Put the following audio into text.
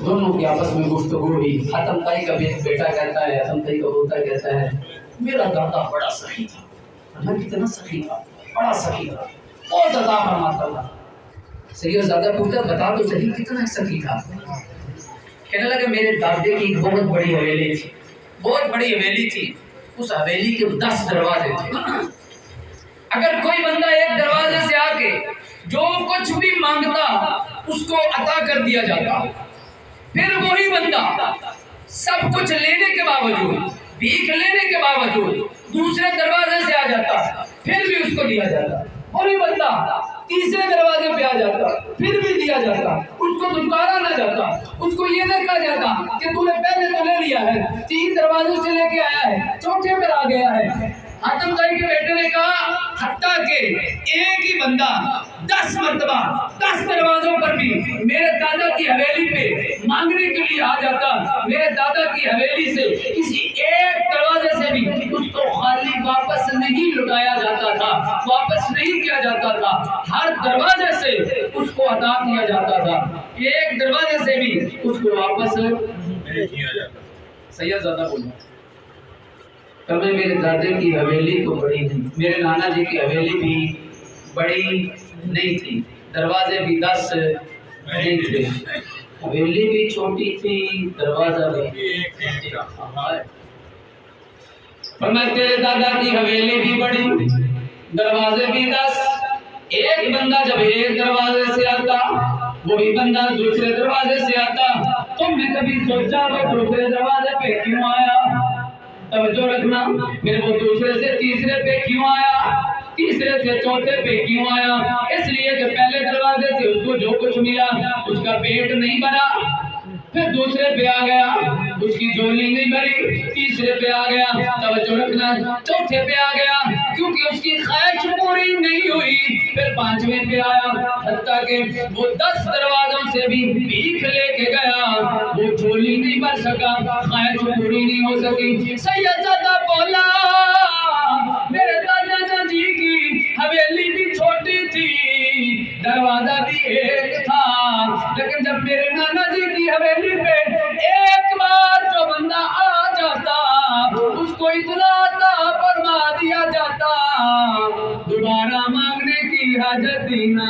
दोनों की आपस में गुफ्तगू हुई। हतम ताई का बेटा कहता है, हतम ताई का पोता कहता है, मेरा दादा बड़ा सखी था। अल्लाह कितना सखी था, बड़ा सखी था, बहुत अता फरमाता था। सैयदजादा पूछा बता तो सही कितना सखी था। कहने लगे मेरे दादे की एक बहुत बड़ी हवेली थी, बहुत बड़ी हवेली थी। उस हवेली के 10 दरवाजे थे। अगर कोई बंदा एक दरवाजे से आके जो कुछ भी मांगता उसको अता कर दिया जाता। फिर वही बंदा सब कुछ लेने के बावजूद, भीख लेने के बावजूद दूसरे दरवाजे से आ जाता, फिर भी उसको दिया जाता। वही बंदा तीसरे दरवाजे पे आ जाता, फिर भी दिया जाता। उसको दुकारा ना जाता, उसको ये ना कहा जाता कि तूने पहले तो ले लिया है, 3 दरवाजों से लेके आया है, चौथे पर आ गया है। हातिम ताई के बेटे ने कहा हत्ता के एक ही बंदा 10 मर्तबा 10 दरवाजों पर भी मेरे दादा की हवेली पे मांगने के लिए आ जाता, मेरे दादा की हवेली से किसी एक दरवाजे से भी उसको खाली वापस नहीं लुटाया जाता था, वापस नहीं किया जाता था। हर दरवाजे से उसको अता किया जाता था, एक दरवाजे से भी उसको वापस नहीं किया जाता। सैयदजादा बोला तभी मेरे दादे की हवेली तो बड़ी थी, मेरे नाना जी की हवेली भी बड़ी नहीं थी, दरवाजे भी 10 नहीं थे, हवेली भी छोटी थी, दरवाजा भी पर मैं तेरे दादा की हवेली भी बड़ी, दरवाजे भी 10। एक बंदा जब एक दरवाजे से आता, वही बंदा दूसरे दरवाजे से आता। तुमने कभी सोचा वो दूसरे दरवाजे पे क्यों आया? तवज्जो रखना। फिर वो दूसरे से तीसरे पे क्यों आया, तीसरे से चौथे पे क्यों आया? इसलिए कि पहले दरवाजे से उसको जो कुछ मिला उसका पेट नहीं भरा, फिर दूसरे पे आ गया उसकी झोली नहीं भरी, तीसरे पे आ गया, तवज्जो रखना, चौथे पे आ गया क्योंकि उसकी ख्वाहिश पूरी नहीं हुई, फिर 5वें पे आया। हत्ता कि वो 10 दरवाजों से भी भीख लेके गया, वो झोली नहीं भर सका, ख्वाहिश पूरी नहीं हो सकी। सैयदजादा बोला मेरे दादा जी की हवेली भी छोटी थी, दरवाजा भी एक था, लेकिन जब मेरे नाना जी की हवेली पे एक बार जो बंदा आ जाता उसको इतना फरमा दिया जाता, दोबारा मांगने की हाजत ही ना